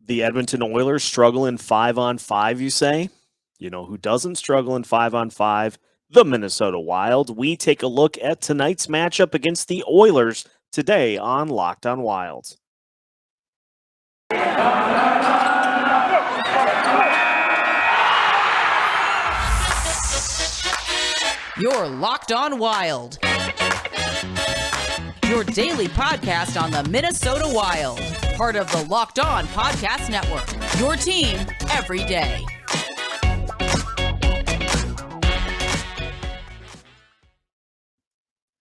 The Edmonton Oilers struggle in 5-on-5, you say? You know who doesn't struggle in 5-on-5? The Minnesota Wild. We take a look at tonight's matchup against the Oilers today on Locked On Wild. You're Locked On Wild. Your daily podcast on the Minnesota Wild. Part of the Locked On Podcast Network. Your team every day.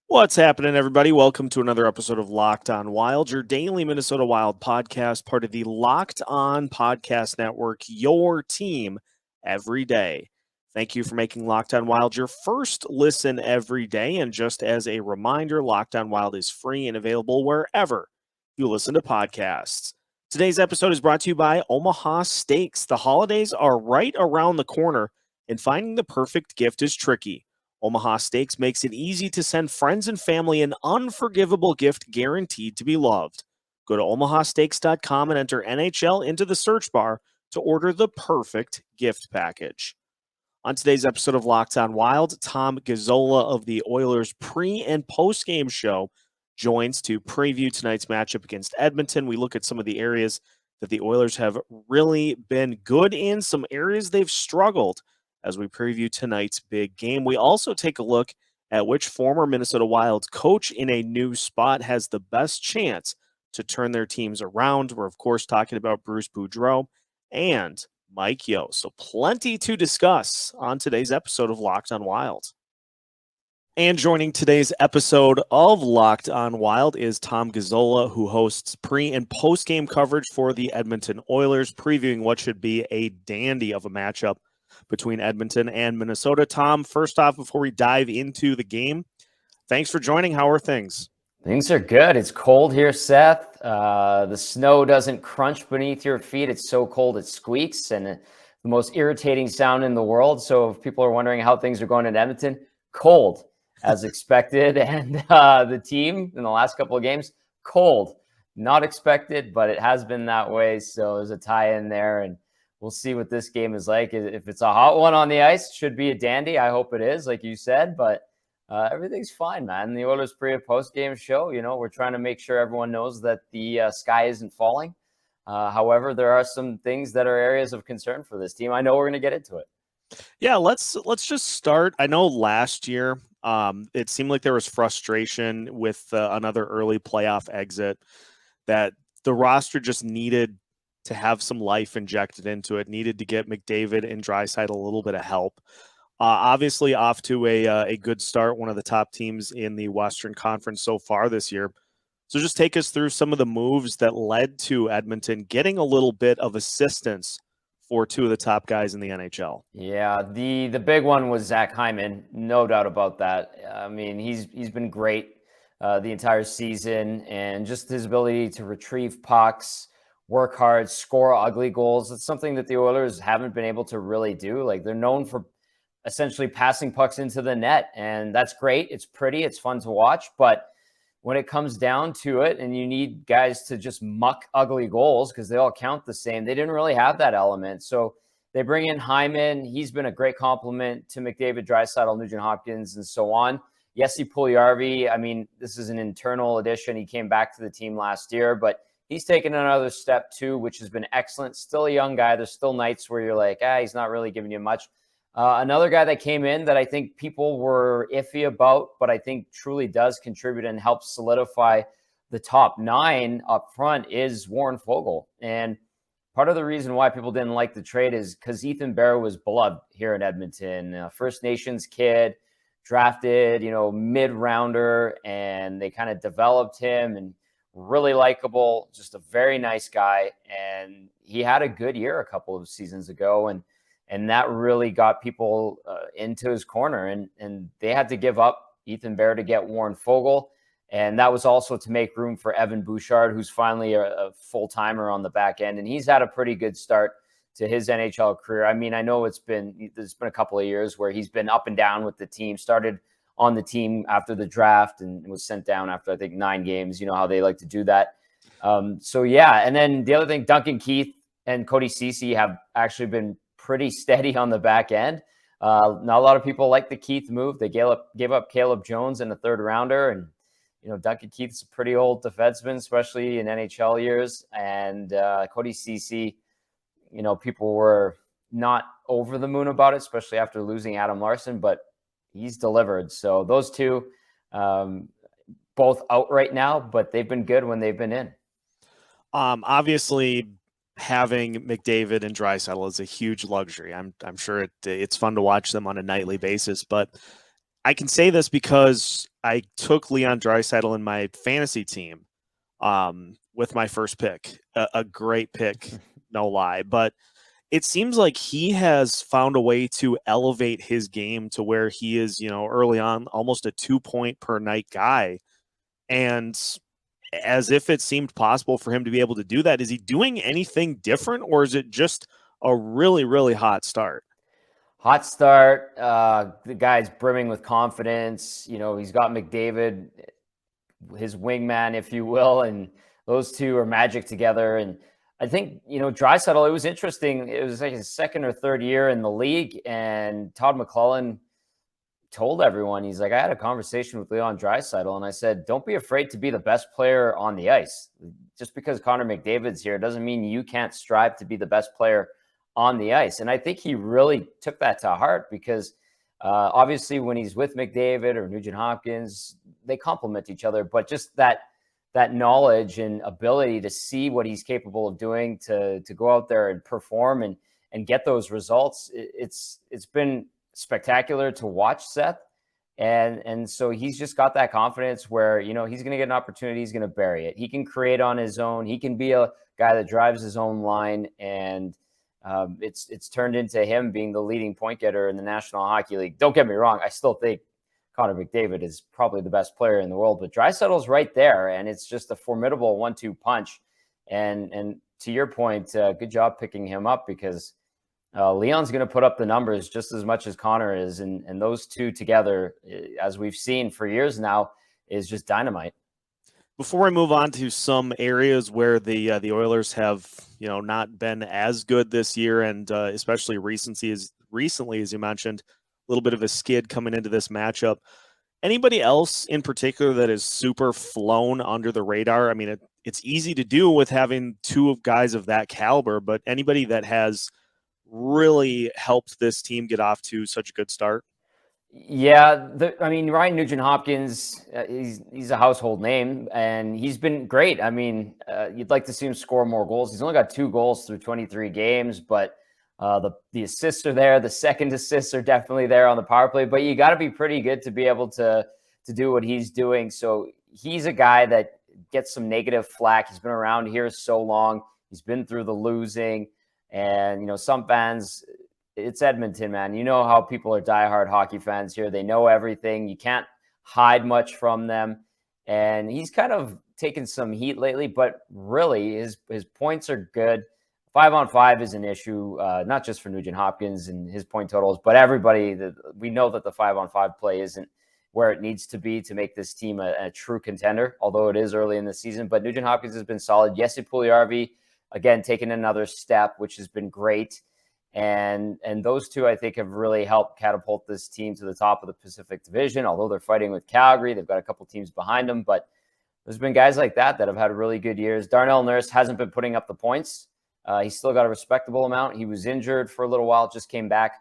What's happening, everybody? Welcome to another episode of Locked On Wild, your daily Minnesota Wild podcast, part of the Locked On Podcast Network, your team every day. Thank you for making Locked On Wild your first listen every day. And just as a reminder, Locked On Wild is free and available wherever you listen to podcasts. Today's episode is brought to you by Omaha Steaks. The holidays are right around the corner, and finding the perfect gift is tricky. Omaha Steaks makes it easy to send friends and family an unforgivable gift guaranteed to be loved. Go to omahasteaks.com and enter NHL into the search bar to order the perfect gift package. On today's episode of Locked On Wild, Tom Gazzola of the Oilers Pre and Postgame show joins to preview tonight's matchup against Edmonton. We look at some of the areas that the Oilers have really been good in, some areas they've struggled as we preview tonight's big game. We also take a look at which former Minnesota Wild coach in a new spot has the best chance to turn their teams around. We're, of course, talking about Bruce Boudreau and Mike Yeo. So plenty to discuss on today's episode of Locked On Wild. And joining today's episode of Locked On Wild is Tom Gazzola, who hosts pre- and post-game coverage for the Edmonton Oilers, previewing what should be a dandy of a matchup between Edmonton and Minnesota. Tom, first off, before we dive into the game, thanks for joining. How are things? Things are good. It's cold here, Seth. The snow doesn't crunch beneath your feet. It's so cold it squeaks, and the most irritating sound in the world. So if people are wondering how things are going in Edmonton, cold as expected. And the team in the last couple of games, cold. Not expected, but it has been that way. So there's a tie in there, and we'll see what this game is like. If it's a hot one on the ice, should be a dandy. I hope it is, like you said, but everything's fine, man. The Oilers Pre and Postgame show, we're trying to make sure everyone knows that the sky isn't falling. However, there are some things that are areas of concern for this team. I know we're going to get into it. Yeah, let's just start. I know last year it seemed like there was frustration with another early playoff exit, that the roster just needed to have some life injected into it, needed to get McDavid and Draisaitl a little bit of help. Obviously off to a good start, one of the top teams in the Western Conference so far this year. So just take us through some of the moves that led to Edmonton getting a little bit of assistance for two of the top guys in the NHL. Yeah, the big one was Zach Hyman, no doubt about that. I mean, he's been great the entire season, and just his ability to retrieve pucks, work hard, score ugly goals. It's something that the Oilers haven't been able to really do. Like, they're known for essentially passing pucks into the net, and that's great. It's pretty, it's fun to watch, but when it comes down to it and you need guys to just muck ugly goals because they all count the same, they didn't really have that element. So they bring in Hyman. He's been a great compliment to McDavid, Draisaitl, Nugent-Hopkins, and so on. Jesse Puljujarvi, I mean, this is an internal addition. He came back to the team last year, but he's taken another step too, which has been excellent. Still a young guy. There's still nights where you're like, he's not really giving you much. Another guy that came in that I think people were iffy about, but I think truly does contribute and help solidify the top 9 up front is Warren Foegele. And part of the reason why people didn't like the trade is because Ethan Bear was beloved here in Edmonton. First Nations kid, drafted, mid-rounder, and they kind of developed him and really likable, just a very nice guy. And he had a good year a couple of seasons ago. And that really got people into his corner. And they had to give up Ethan Bear to get Warren Foegele. And that was also to make room for Evan Bouchard, who's finally a full-timer on the back end. And he's had a pretty good start to his NHL career. I mean, I know there's been a couple of years where he's been up and down with the team, started on the team after the draft and was sent down after, I think, 9 games. You know how they like to do that. So, yeah. And then the other thing, Duncan Keith, and Cody Ceci have actually been pretty steady on the back end. Not a lot of people like the Keith move. They gave up Caleb Jones in the third rounder, and Duncan Keith's a pretty old defenseman, especially in NHL years. And Cody Ceci, people were not over the moon about it, especially after losing Adam Larson, but he's delivered. So those two, both out right now, but they've been good when they've been in. Obviously, having McDavid and Draisaitl is a huge luxury. I'm sure it's fun to watch them on a nightly basis, but I can say this because I took Leon Draisaitl in my fantasy team with my first pick. A great pick, no lie. But it seems like he has found a way to elevate his game to where he is, early on, almost a 2-point per night guy. And as if it seemed possible for him to be able to do that. Is he doing anything different, or is it just a really, really hot start? Hot start. The guy's brimming with confidence. He's got McDavid, his wingman, if you will, and those two are magic together. And I think, Draisaitl, it was interesting. It was like his second or third year in the league, and Todd McClellan told everyone, he's like, I had a conversation with Leon Draisaitl, and I said, don't be afraid to be the best player on the ice. Just because Connor McDavid's here doesn't mean you can't strive to be the best player on the ice. And I think he really took that to heart because obviously when he's with McDavid or Nugent Hopkins, they complement each other, but just that knowledge and ability to see what he's capable of doing, to go out there and perform and get those results. It's been spectacular to watch, Seth. And so he's just got that confidence where, he's going to get an opportunity. He's going to bury it. He can create on his own. He can be a guy that drives his own line. And it's turned into him being the leading point getter in the National Hockey League. Don't get me wrong. I still think Connor McDavid is probably the best player in the world, but Draisaitl's right there. And it's just a formidable 1-2 punch. And to your point, good job picking him up because Leon's going to put up the numbers just as much as Connor is. And those two together, as we've seen for years now, is just dynamite. Before I move on to some areas where the Oilers have, not been as good this year, and especially recently, as you mentioned, a little bit of a skid coming into this matchup. Anybody else in particular that is super flown under the radar? I mean, it's easy to do with having two guys of that caliber, but anybody that has really helped this team get off to such a good start? Yeah, Ryan Nugent-Hopkins, he's a household name, and he's been great. I mean, you'd like to see him score more goals. He's only got 2 goals through 23 games, but the assists are there. The second assists are definitely there on the power play, but you got to be pretty good to be able to do what he's doing. So he's a guy that gets some negative flack. He's been around here so long. He's been through the losing. And, some fans, it's Edmonton, man. You know how people are diehard hockey fans here. They know everything. You can't hide much from them. And he's kind of taken some heat lately, but really his points are good. 5-on-5 is an issue, not just for Nugent Hopkins and his point totals, but everybody. We know that the 5-on-5 play isn't where it needs to be to make this team a true contender, although it is early in the season. But Nugent Hopkins has been solid. Jesse Puljujarvi, again, taking another step, which has been great. And those two, I think, have really helped catapult this team to the top of the Pacific Division. Although they're fighting with Calgary, they've got a couple teams behind them. But there's been guys like that have had really good years. Darnell Nurse hasn't been putting up the points. He's still got a respectable amount. He was injured for a little while, just came back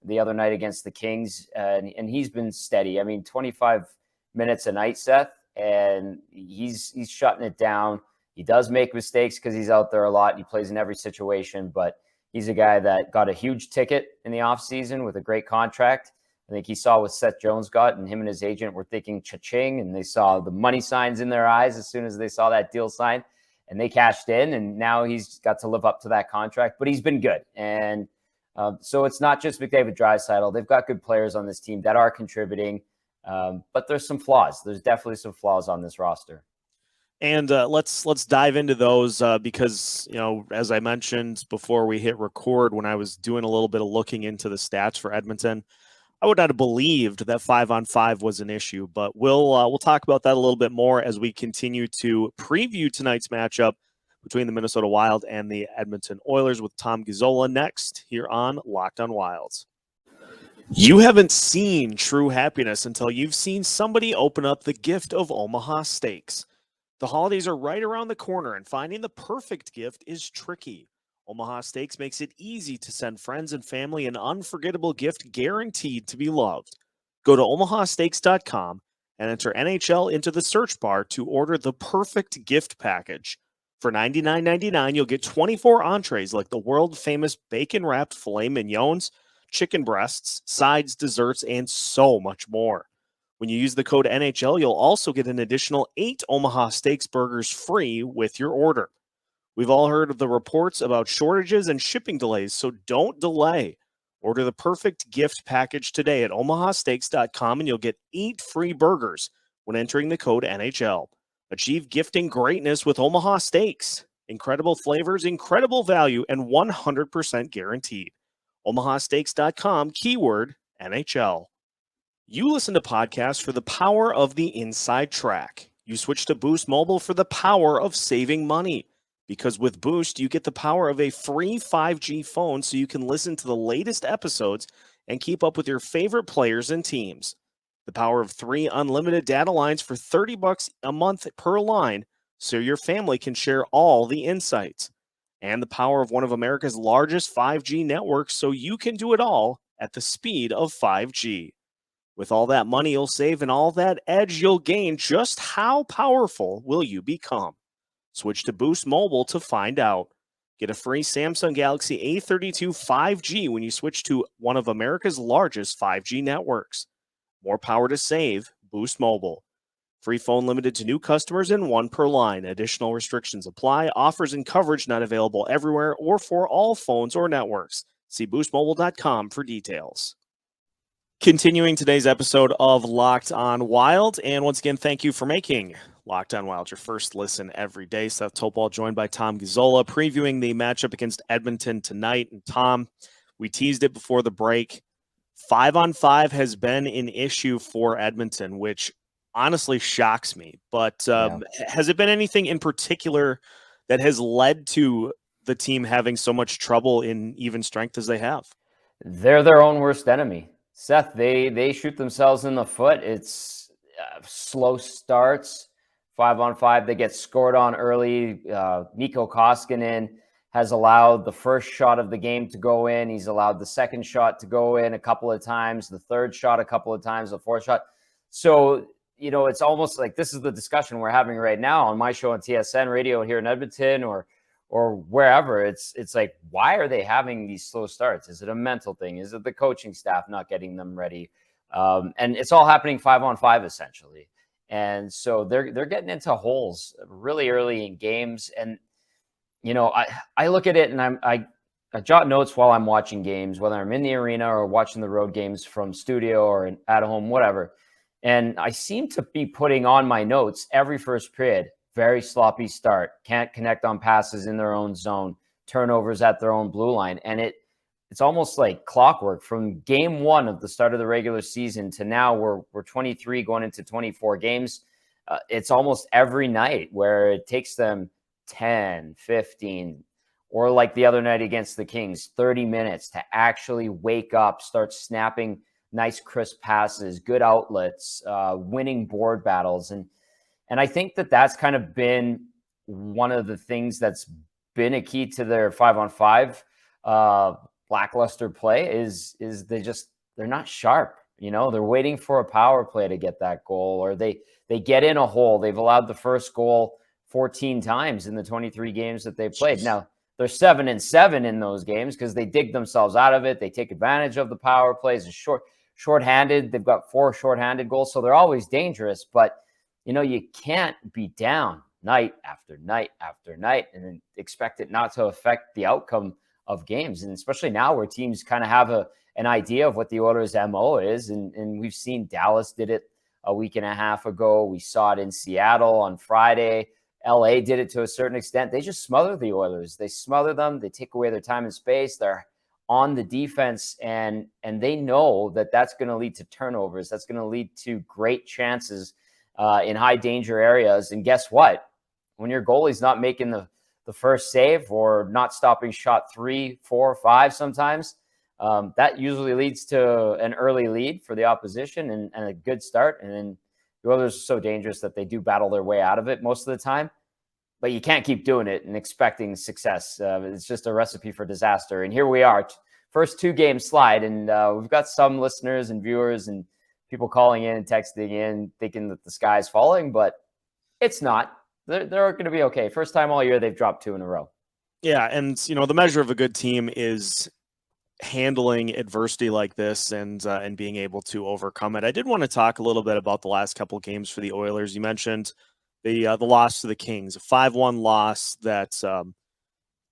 the other night against the Kings, and he's been steady. I mean, 25 minutes a night, Seth, and he's shutting it down. He does make mistakes because he's out there a lot. He plays in every situation, but he's a guy that got a huge ticket in the offseason with a great contract. I think he saw what Seth Jones got, and him and his agent were thinking cha-ching, and they saw the money signs in their eyes as soon as they saw that deal signed, and they cashed in, and now he's got to live up to that contract. But he's been good, and so it's not just McDavid, Draisaitl. They've got good players on this team that are contributing, but there's some flaws. There's definitely some flaws on this roster. And let's dive into those because, as I mentioned before we hit record, when I was doing a little bit of looking into the stats for Edmonton, I would not have believed that 5-on-5 was an issue. But we'll talk about that a little bit more as we continue to preview tonight's matchup between the Minnesota Wild and the Edmonton Oilers with Tom Gazzola next here on Locked on Wilds. You haven't seen true happiness until you've seen somebody open up the gift of Omaha Steaks. The holidays are right around the corner, and finding the perfect gift is tricky. Omaha Steaks makes it easy to send friends and family an unforgettable gift guaranteed to be loved. Go to omahasteaks.com and enter NHL into the search bar to order the perfect gift package. For $99.99, you'll get 24 entrees like the world-famous bacon-wrapped filet mignons, chicken breasts, sides, desserts, and so much more. When you use the code NHL, you'll also get an additional 8 Omaha Steaks burgers free with your order. We've all heard of the reports about shortages and shipping delays, so don't delay. Order the perfect gift package today at omahasteaks.com and you'll get 8 free burgers when entering the code NHL. Achieve gifting greatness with Omaha Steaks. Incredible flavors, incredible value, and 100% guaranteed. omahasteaks.com, keyword NHL. You listen to podcasts for the power of the inside track. You switch to Boost Mobile for the power of saving money. Because with Boost, you get the power of a free 5G phone so you can listen to the latest episodes and keep up with your favorite players and teams. The power of 3 unlimited data lines for $30 a month per line so your family can share all the insights. And the power of one of America's largest 5G networks so you can do it all at the speed of 5G. With all that money you'll save and all that edge you'll gain, just how powerful will you become? Switch to Boost Mobile to find out. Get a free Samsung Galaxy A32 5G when you switch to one of America's largest 5G networks. More power to save, Boost Mobile. Free phone limited to new customers and 1 per line. Additional restrictions apply. Offers and coverage not available everywhere or for all phones or networks. See boostmobile.com for details. Continuing today's episode of Locked on Wild, and once again, thank you for making Locked on Wild your first listen every day. Seth Topol joined by Tom Gazzola, previewing the matchup against Edmonton tonight. And Tom, we teased it before the break. 5-on-5 has been an issue for Edmonton, which honestly shocks me. But has it been anything in particular that has led to the team having so much trouble in even strength as they have? They're their own worst enemy. Seth, they shoot themselves in the foot. It's slow starts, 5-on-5. They get scored on early. Mikko Koskinen has allowed the first shot of the game to go in. He's allowed the second shot to go in a couple of times, the third shot a couple of times, the fourth shot. So, it's almost like this is the discussion we're having right now on my show on TSN radio here in Edmonton or wherever. It's like, why are they having these slow starts? Is it a mental thing? Is it the coaching staff not getting them ready? And it's all happening 5-on-5 essentially. And so they're getting into holes really early in games. And, I look at it and I jot notes while I'm watching games, whether I'm in the arena or watching the road games from studio or at home, whatever. And I seem to be putting on my notes every first period. Very sloppy start, can't connect on passes in their own zone, turnovers at their own blue line. And it's almost like clockwork from game 1 of the start of the regular season to now we're 23 going into 24 games. It's almost every night where it takes them 10, 15, or like the other night against the Kings, 30 minutes to actually wake up, start snapping nice crisp passes, good outlets, winning board battles. And I think that that's kind of been one of the things that's been a key to their 5-on-5 lackluster play is they're not sharp. They're waiting for a power play to get that goal, or they get in a hole. They've allowed the first goal 14 times in the 23 games that they've played. Now, they're 7-7 in those games because they dig themselves out of it. They take advantage of the power plays. It's shorthanded. They've got 4 shorthanded goals, so they're always dangerous, but you can't be down night after night after night and expect it not to affect the outcome of games. And especially now where teams kind of have an idea of what the Oilers' MO is. And we've seen Dallas did it a week and a half ago. We saw it in Seattle on Friday. LA did it to a certain extent. They just smother the Oilers. They smother them. They take away their time and space. They're on the defense, and they know that that's going to lead to turnovers. That's going to lead to great chances in high danger areas. And guess what? When your goalie's not making the the first save or not stopping shot 3, 4, 5 sometimes. That usually leads to an early lead for the opposition and a good start. And then the Oilers are so dangerous that they do battle their way out of it most of the time. But you can't keep doing it and expecting success. It's just a recipe for disaster. And here we are, first 2-game slide. And we've got some listeners and viewers and people calling in and texting in thinking that the sky's falling, but it's not. They're going to be okay. First time all year they've dropped 2 in a row. Yeah, and the measure of a good team is handling adversity like this and being able to overcome it. I did want to talk a little bit about the last couple of games for the Oilers. You mentioned the loss to the Kings, a 5-1 loss that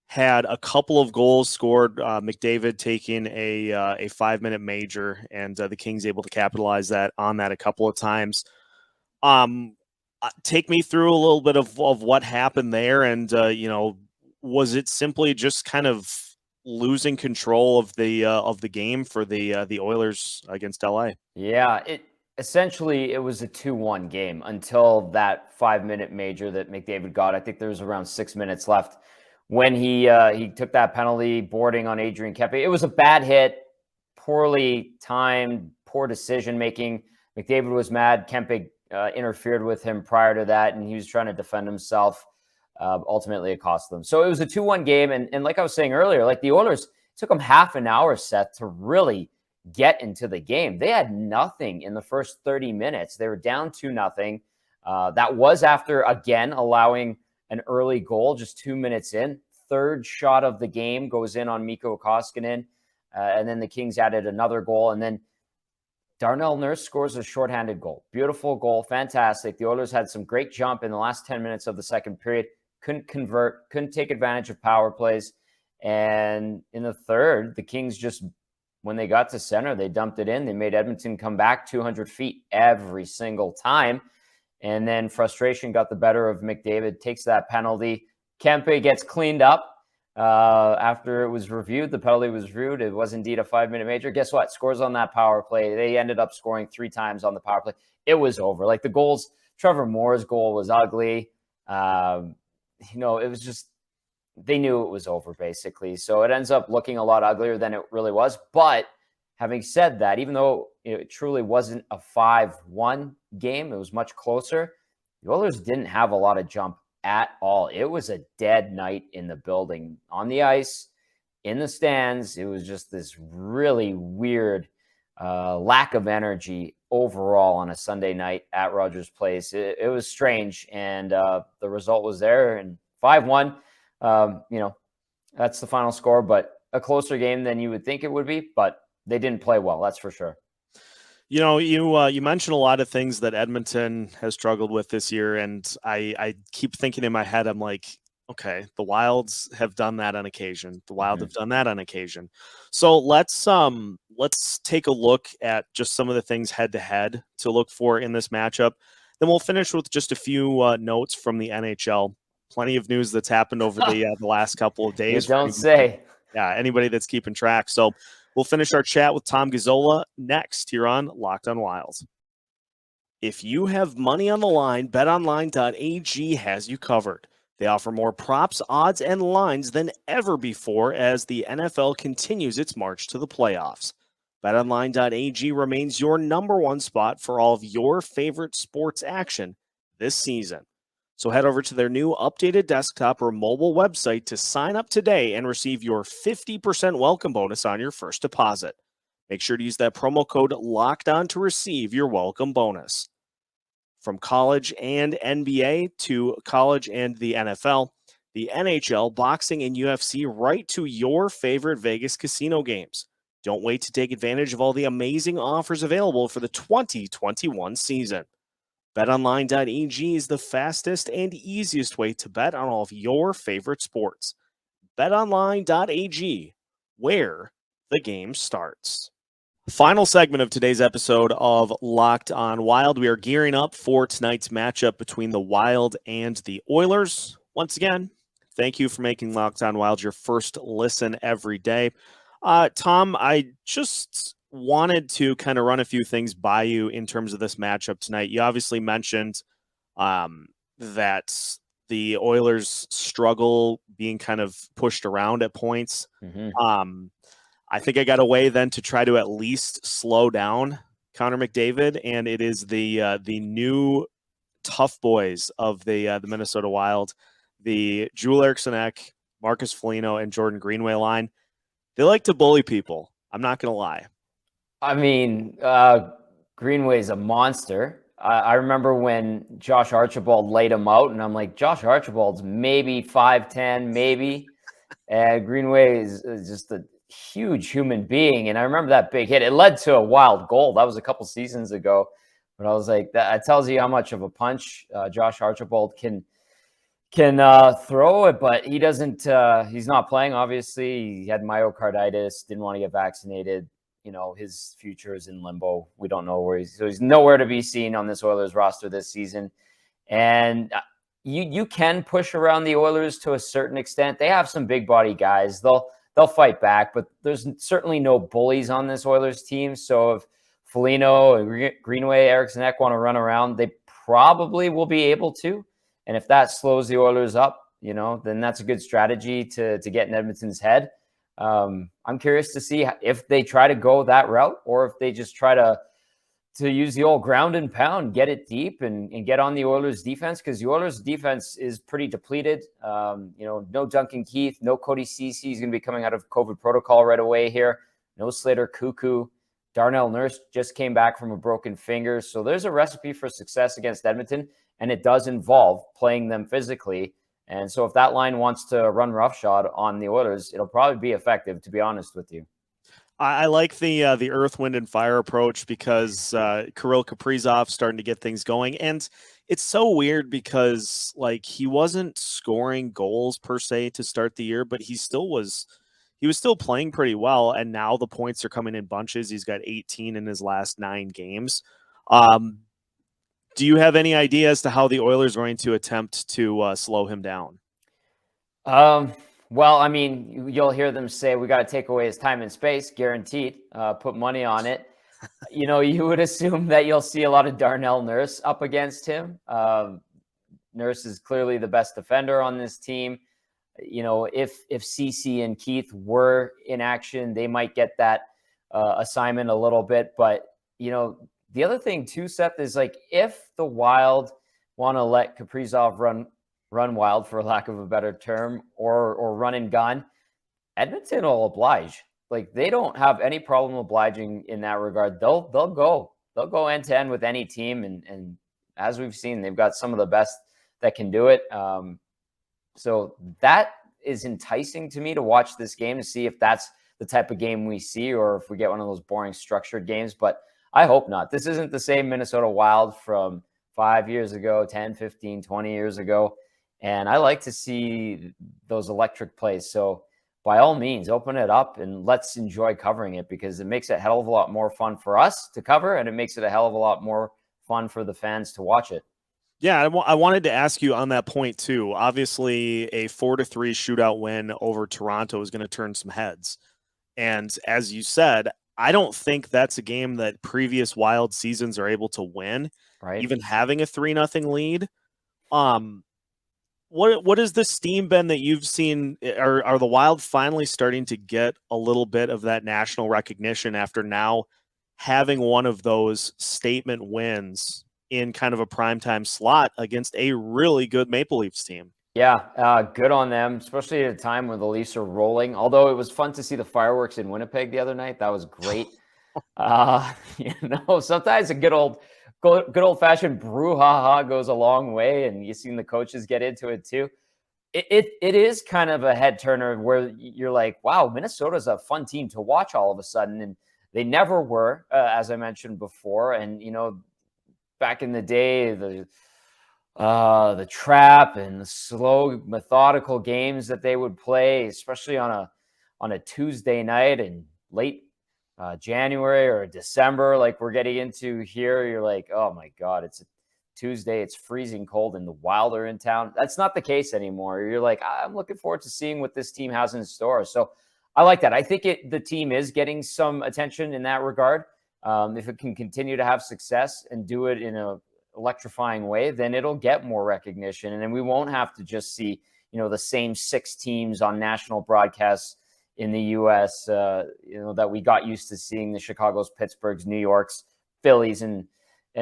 had a couple of goals scored. McDavid taking a 5-minute major, and the Kings able to capitalize on that a couple of times. Take me through a little bit of what happened there, and was it simply just kind of losing control of the game for the Oilers against LA? Yeah, essentially it was a 2-1 game until that 5-minute major that McDavid got. I think there was around 6 minutes left when he took that penalty boarding on Adrian Kempe. It was a bad hit, poorly timed, poor decision making. McDavid was mad. Kempe interfered with him prior to that, and he was trying to defend himself. Ultimately, it cost them. So it was a 2-1 game, and like I was saying earlier, like the Oilers took them half an hour, Seth, to really get into the game. They had nothing in the first 30 minutes. They were down 2-0. That was after, again, allowing an early goal just 2 minutes in. Third shot of the game goes in on Mikko Koskinen, and then the Kings added another goal, and then Darnell Nurse scores a shorthanded goal. Beautiful goal, fantastic. The Oilers had some great jump in the last 10 minutes of the second period. Couldn't convert, couldn't take advantage of power plays. And in the third, the Kings just, when they got to center, they dumped it in. They made Edmonton come back 200 feet every single time. And then frustration got the better of McDavid, takes that penalty. Kempe gets cleaned up after it was reviewed. The penalty was reviewed. It was indeed a 5-minute major. Guess what? Scores on that power play. They ended up scoring 3 times on the power play. It was over. Like the goals, Trevor Moore's goal was ugly. It was just, they knew it was over basically. So it ends up looking a lot uglier than it really was. But having said that, even though it truly wasn't a 5-1 game, it was much closer. The Oilers didn't have a lot of jump at all. It was a dead night in the building, on the ice, in the stands. It was just this really weird lack of energy overall on a Sunday night at Rogers Place. It was strange, and the result was there. And 5-1, that's the final score, but a closer game than you would think it would be. But they didn't play well, that's for sure. You mentioned a lot of things that Edmonton has struggled with this year, and I keep thinking in my head, I'm like, okay, the Wilds have done that on occasion. The Wild have done that on occasion. So let's take a look at just some of the things head to head to look for in this matchup. Then we'll finish with just a few notes from the NHL. Plenty of news that's happened over the last couple of days. You don't say. Yeah, anybody that's keeping track. So we'll finish our chat with Tom Gazzola next here on Locked on Wild. If you have money on the line, betonline.ag has you covered. They offer more props, odds, and lines than ever before as the NFL continues its march to the playoffs. BetOnline.ag remains your number one spot for all of your favorite sports action this season. So head over to their new updated desktop or mobile website to sign up today and receive your 50% welcome bonus on your first deposit. Make sure to use that promo code LOCKEDON to receive your welcome bonus. From college and NBA to college and the NFL, the NHL, boxing, and UFC, right to your favorite Vegas casino games. Don't wait to take advantage of all the amazing offers available for the 2021 season. BetOnline.ag is the fastest and easiest way to bet on all of your favorite sports. BetOnline.ag, where the game starts. Final segment of today's episode of Locked on Wild. We are gearing up for tonight's matchup between the Wild and the Oilers. Once again, thank you for making Locked on Wild your first listen every day. Tom, I just wanted to kind of run a few things by you in terms of this matchup tonight. You obviously mentioned that the Oilers struggle being kind of pushed around at points. I think I got a way then to try to at least slow down Connor McDavid, and it is the new tough boys of the Minnesota Wild, the Joel Eriksson, Marcus Foligno, and Jordan Greenway line. They like to bully people. I'm not going to lie. I mean, Greenway's a monster. I remember when Josh Archibald laid him out, and I'm like, Josh Archibald's maybe 5'10", maybe. And Greenway is just a huge human being. And I remember that big hit. It led to a Wild goal. That was a couple seasons ago. But I was like, that tells you how much of a punch Josh Archibald can throw it, but he doesn't. He's not playing. Obviously, he had myocarditis. Didn't want to get vaccinated. You know, his future is in limbo. We don't know where he's nowhere to be seen on this Oilers roster this season. And you can push around the Oilers to a certain extent. They have some big body guys. They'll fight back, but there's certainly no bullies on this Oilers team. So if Foligno and Greenway, Eriksson want to run around, they probably will be able to. And if that slows the Oilers up, you know, then that's a good strategy to get in Edmonton's head. I'm curious to see if they try to go that route or if they just try to use the old ground and pound, get it deep and get on the Oilers defense, because the Oilers defense is pretty depleted. You know, no Duncan Keith, no Cody Ceci. He's going to be coming out of COVID protocol right away here. No Slater Cuckoo. Darnell Nurse just came back from a broken finger. So there's a recipe for success against Edmonton, and it does involve playing them physically. And so if that line wants to run roughshod on the Oilers, it'll probably be effective, to be honest with you. I like the earth, wind, and fire approach because Kirill Kaprizov starting to get things going. And it's so weird because, like, he wasn't scoring goals per se to start the year, but he was still playing pretty well, and now the points are coming in bunches. He's got 18 in his last 9 games. Do you have any idea as to how the Oilers are going to attempt to slow him down? Well, I mean, you'll hear them say we got to take away his time and space, guaranteed. Put money on it. You know, you would assume that you'll see a lot of Darnell Nurse up against him. Nurse is clearly the best defender on this team. You know, if Ceci and Keith were in action, they might get that assignment a little bit. But, you know, the other thing too, Seth, is like if the Wild want to let Kaprizov run wild, for lack of a better term, or run and gun, Edmonton will oblige. Like, they don't have any problem obliging in that regard. They'll go end to end with any team. And as we've seen, they've got some of the best that can do it. So that is enticing to me to watch this game, to see if that's the type of game we see or if we get one of those boring structured games. But I hope not. This isn't the same Minnesota Wild from 5 years ago, 10, 15, 20 years ago. And I like to see those electric plays. So by all means, open it up and let's enjoy covering it, because it makes it a hell of a lot more fun for us to cover, and it makes it a hell of a lot more fun for the fans to watch it. Yeah, I wanted to ask you on that point too. Obviously, a 4-3 shootout win over Toronto is going to turn some heads. And as you said, I don't think that's a game that previous Wild seasons are able to win, right? Even having a 3-0 lead. What has the steam been that you've seen? Are the Wild finally starting to get a little bit of that national recognition after now having one of those statement wins in kind of a primetime slot against a really good Maple Leafs team? Yeah, good on them, especially at a time when the Leafs are rolling. Although it was fun to see the fireworks in Winnipeg the other night. That was great. You know, sometimes a good old-fashioned brouhaha goes a long way, and you've seen the coaches get into it too. It is kind of a head turner where you're like, wow, Minnesota's a fun team to watch all of a sudden, and they never were, as I mentioned before. And you know, back in the day, the trap and the slow, methodical games that they would play, especially on a Tuesday night in late January or December, like we're getting into here, you're like, oh my God, it's a Tuesday, it's freezing cold, and the Wild are in town. That's not the case anymore. You're like, I'm looking forward to seeing what this team has in store. So I like that. I think the team is getting some attention in that regard. If it can continue to have success and do it in a electrifying way, then it'll get more recognition. And then we won't have to just see, the same 6 teams on national broadcasts in the U.S., that we got used to seeing, the Chicagos, Pittsburghs, New Yorks, Phillies, and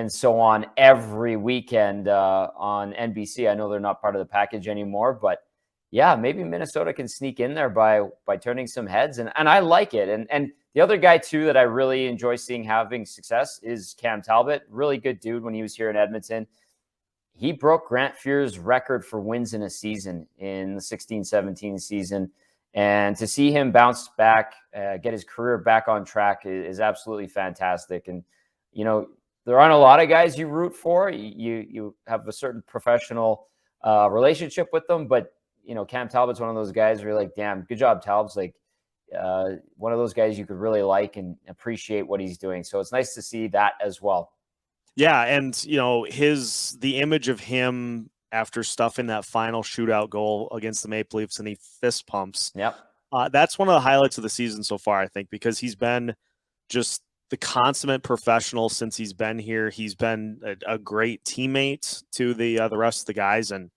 so on every weekend on NBC. I know they're not part of the package anymore, but yeah, maybe Minnesota can sneak in there by turning some heads. And I like it. And the other guy too that I really enjoy seeing having success is Cam Talbot. Really good dude when he was here in Edmonton. He broke Grant Fuhr's record for wins in a season in the 16-17 season. And to see him bounce back, get his career back on track is absolutely fantastic. And, there aren't a lot of guys you root for. You have a certain professional relationship with them. But, Cam Talbot's one of those guys where you're like, damn, good job, Talbot's like one of those guys you could really like and appreciate what he's doing. So it's nice to see that as well. Yeah, and the image of him after stuffing that final shootout goal against the Maple Leafs, and he fist pumps. Yep. That's one of the highlights of the season so far, I think, because he's been just the consummate professional since he's been here. He's been a great teammate to the rest of the guys, and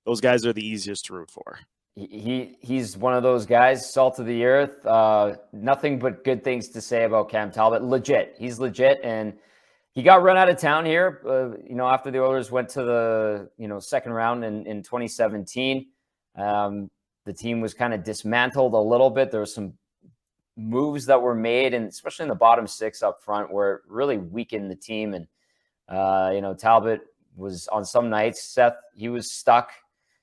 those guys are the easiest to root for. He's one of those guys, salt of the earth. Nothing but good things to say about Cam Talbot. Legit. He's legit, and he got run out of town here, after the Oilers went to the, second round in 2017. The team was kind of dismantled a little bit. There were some moves that were made, and especially in the bottom 6 up front, where it really weakened the team. And, Talbot was on some nights, Seth, he was stuck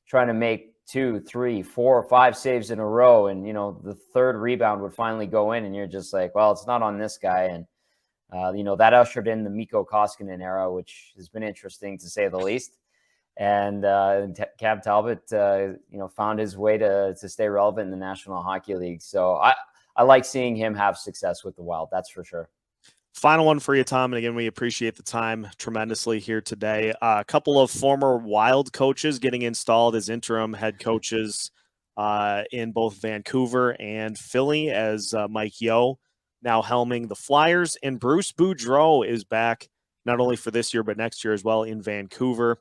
trying to make 2, 3, 4, 5 saves in a row. And, the third rebound would finally go in, and you're just like, well, it's not on this guy. And, that ushered in the Mikko Koskinen era, which has been interesting to say the least. And Cam Talbot, found his way to stay relevant in the National Hockey League. So I like seeing him have success with the Wild. That's for sure. Final one for you, Tom. And again, we appreciate the time tremendously here today. A couple of former Wild coaches getting installed as interim head coaches in both Vancouver and Philly, as Mike Yeo now helming the Flyers, and Bruce Boudreau is back not only for this year but next year as well in Vancouver.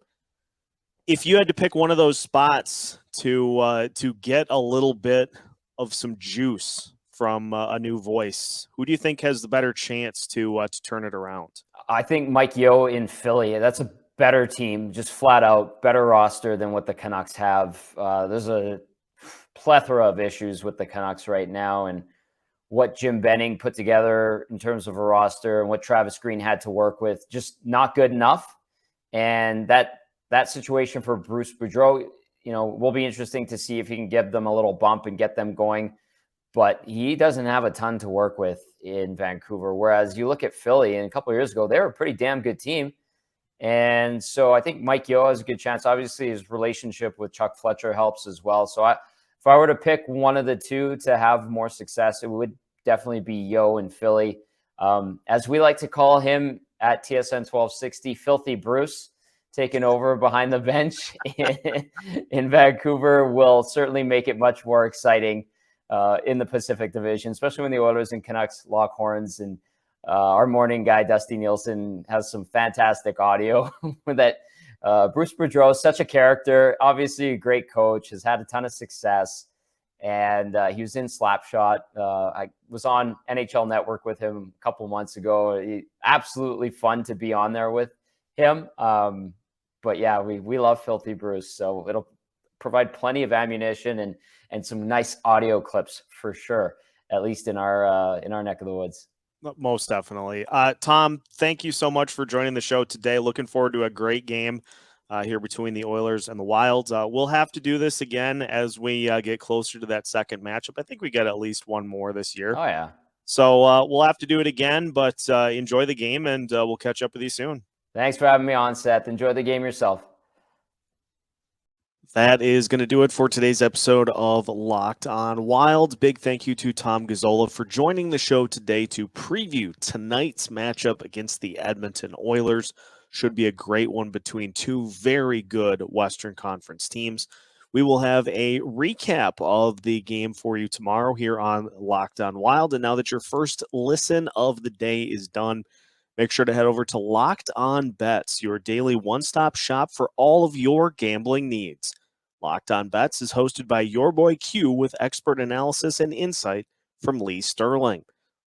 If you had to pick one of those spots to get a little bit of some juice from a new voice, who do you think has the better chance to turn it around? I think Mike Yeo in Philly. That's a better team, just flat out better roster than what the Canucks have. There's a plethora of issues with the Canucks right now, and what Jim Benning put together in terms of a roster and what Travis Green had to work with, just not good enough. And that situation for Bruce Boudreau, will be interesting to see if he can give them a little bump and get them going. But he doesn't have a ton to work with in Vancouver. Whereas you look at Philly, and a couple of years ago, they were a pretty damn good team. And so I think Mike Yeo has a good chance. Obviously, his relationship with Chuck Fletcher helps as well. So if I were to pick one of the two to have more success, it would definitely be Yeo in Philly. As we like to call him at TSN 1260, Filthy Bruce, taking over behind the bench in Vancouver will certainly make it much more exciting in the Pacific Division, especially when the Oilers and Canucks lock horns. And our morning guy, Dusty Nielsen, has some fantastic audio that Bruce Boudreau is such a character, obviously a great coach, has had a ton of success. And he was in Slapshot. I was on NHL Network with him a couple months ago. Absolutely fun to be on there with him. But yeah, we love Filthy Bruce. So it'll provide plenty of ammunition and some nice audio clips for sure, at least in our neck of the woods. Most definitely. Tom, thank you so much for joining the show today. Looking forward to a great game here between the Oilers and the Wilds. We'll have to do this again as we get closer to that second matchup. I think we get at least one more this year. Oh, yeah. So we'll have to do it again, but enjoy the game, and we'll catch up with you soon. Thanks for having me on, Seth. Enjoy the game yourself. That is going to do it for today's episode of Locked On Wild. Big thank you to Tom Gazzola for joining the show today to preview tonight's matchup against the Edmonton Oilers. Should be a great one between two very good Western Conference teams. We will have a recap of the game for you tomorrow here on Locked On Wild. And now that your first listen of the day is done, Make sure to head over to Locked On Bets, your daily one-stop shop for all of your gambling needs. Locked On Bets is hosted by your boy Q with expert analysis and insight from Lee Sterling.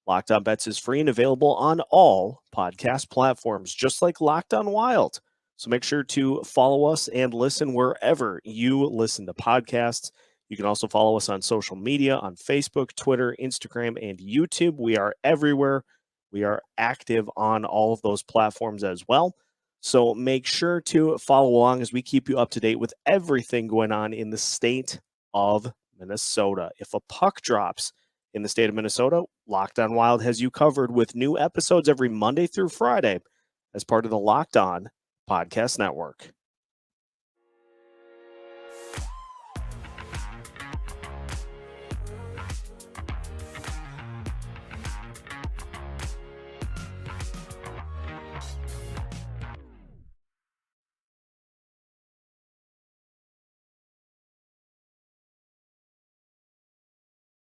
Locked On Bets is free and available on all podcast platforms, just like Locked On Wild. So make sure to follow us and listen wherever you listen to podcasts. You can also follow us on social media on Facebook, Twitter, Instagram, and YouTube. We are everywhere. We are active on all of those platforms as well. So make sure to follow along as we keep you up to date with everything going on in the state of Minnesota. If a puck drops in the state of Minnesota, Locked On Wild has you covered with new episodes every Monday through Friday as part of the Locked On Podcast Network.